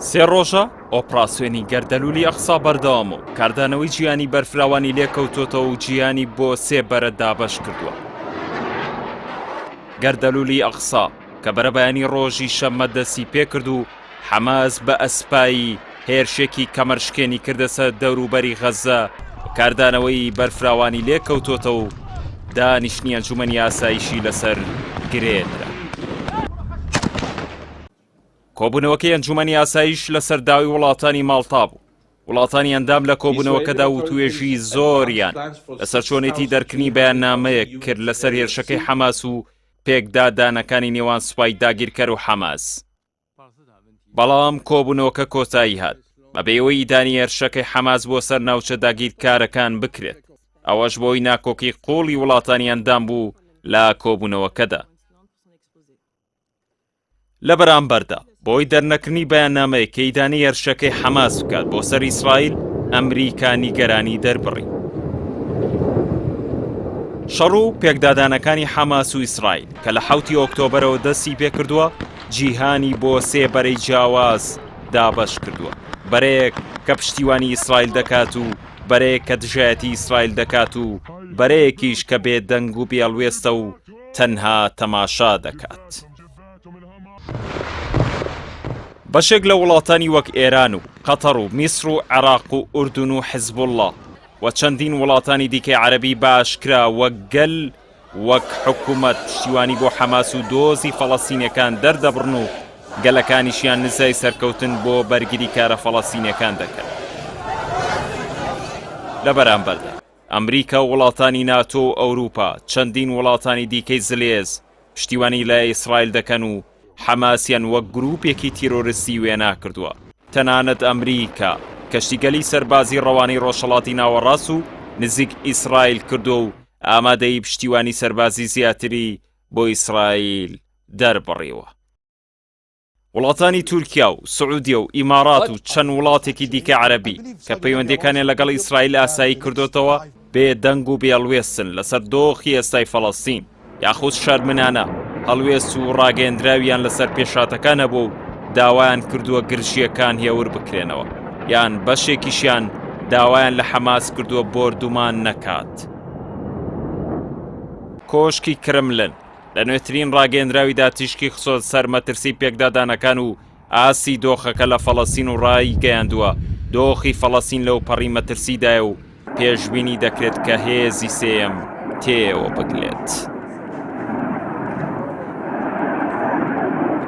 سێ ڕۆژە ئۆپراسیۆنی گەردەلوولی ئەقسا بەردەوام و کاردانەوەی جیهانی بەرفراوانی لێکەوتۆتەوە و جیهانی بۆ سێ بەرە دابەش کردووە. گەردەلوولی ئەقسا کە بەرەبەیانی ڕۆژی شەممە دەستی پێکرد و حەماس بە ئەسپایی هێرشێکی کەمەرشکێنی کردەسەر دەوروبەری غەزە کاردانەوەی بەرفراوانی لێکەوتۆتەوە و دانیشتنی ئەنجومەنی ئاسایشی لەسەر گرێدرا. کۆبوونەوەکەی ئەنجومەنی ئاسایش لەسەر داوی وڵاتانی ماڵتا بوو. وڵاتانی ئەندام لە کۆبوونەوەکەدا و توێژی زۆریان لەسەر چۆنێتی دەرکردنی بەیاننامەیەک کرد لەسەر هێرشەکەی حەماس و پێکدادانەکانی نێوان سوپای داگیرکەر و حەماس. بەڵام کۆبوونەوەکە کۆتایی هات بەبێەوەی ئیدانی هێرشەکەی حەماس بۆ سەر ناوچە داگیرکارەکان بکرێت. ئەوەش بۆی ناکۆکی قوڵی وڵاتانی ئەندام بوو لە کۆبوونەوەکەدا. لە بەرامبەردا بۆی دەرنەکردنی بەیاننامەیە کە ئیدانی هێرشەکەی حەماس بکات بۆ سەر ئیسرائیل ئەمریکا نیگەرانی دەربڕی. شەڕ و پێکدادانەکانی حەماس و ئیسرائیل کە لە 7 ئۆکتۆبەرەوە دەستی پێکردووە جیهانی بۆ سێ بەرەی جیاواز دابەش کردووە. بەرەیەک کە پشتیوانی ئیسرائیل دەکات و بەرەیەک کە دژایەتی ئیسرائیل دەکات و بەرەیەکیش کە بێدەنگ و بێڵوێستە و تەنها تەماشا دەکات. بەشێک لە وڵاتانی وەک ئێران و قەتەڕ و میسر و عێراق و ئوردون و حیزبوڵڵا و چەندین وڵاتانی دیکەی عەرەبی باشکرا وەک گەل وەک حکوومەت پشتیوانی بۆ حەماس و دۆزی فەڵەستینیەکان دەردەبڕن و گەلەکانیشیان نزای سەرکەوتن بۆ بەرگری کارە فەڵەستینیەکان دەکەن. لە بەرامبەردا ئەمریکا و وڵاتانی ناتۆ و ئەوروپا چەندین وڵاتانی دیکەی زلێز پشتیوانی لای ئیسرائیل دەکەن و حەماسیان وەک گروپێکی تیرۆریستی وێنا کردووە. تەنانەت ئەمریکا کەشتیگەلی سەربازی ڕەوانەی ڕۆژهەڵاتی ناوەڕاست و نزیک ئیسرائیل کردو و ئامادەی پشتیوانی سەربازی زیاتری بۆ ئیسرائیل دەربڕیوە. وڵاتانی تورکیا و سعودیە و ئیمارات و چەند وڵاتێکی دیکە عەرەبی کە پەیوەندیەکانیان لەگەڵ ئیسرائیل ئاسایی کردوتەوە بێدەنگ و بێڵوێستن لەسەر دۆخی ئێستای فەڵەستین یاخود شەرمنانە هەڵوێست و ڕاگەیەندراویان لەسەر پێشاتەکانە بوو و داوایان کردووە گرژیەکان هێور بکرێنەوە یان بەشێکیشیان داوایان لە حەماس کردووە بۆردومان نەکات. کۆشکی کرملن لە نوێترین ڕاگەیەندراویدا تیشکی خسۆت سەر مەترسی پێکدادانەکان و ئاسی دۆخەکە لە فەڵەستین و ڕای گەیاندووە دۆخی فەڵەستین لەو پەڕی مەترسیدایە و پێشبینی دەکرێت کە هێزی سێیەم تێوە بگلێت.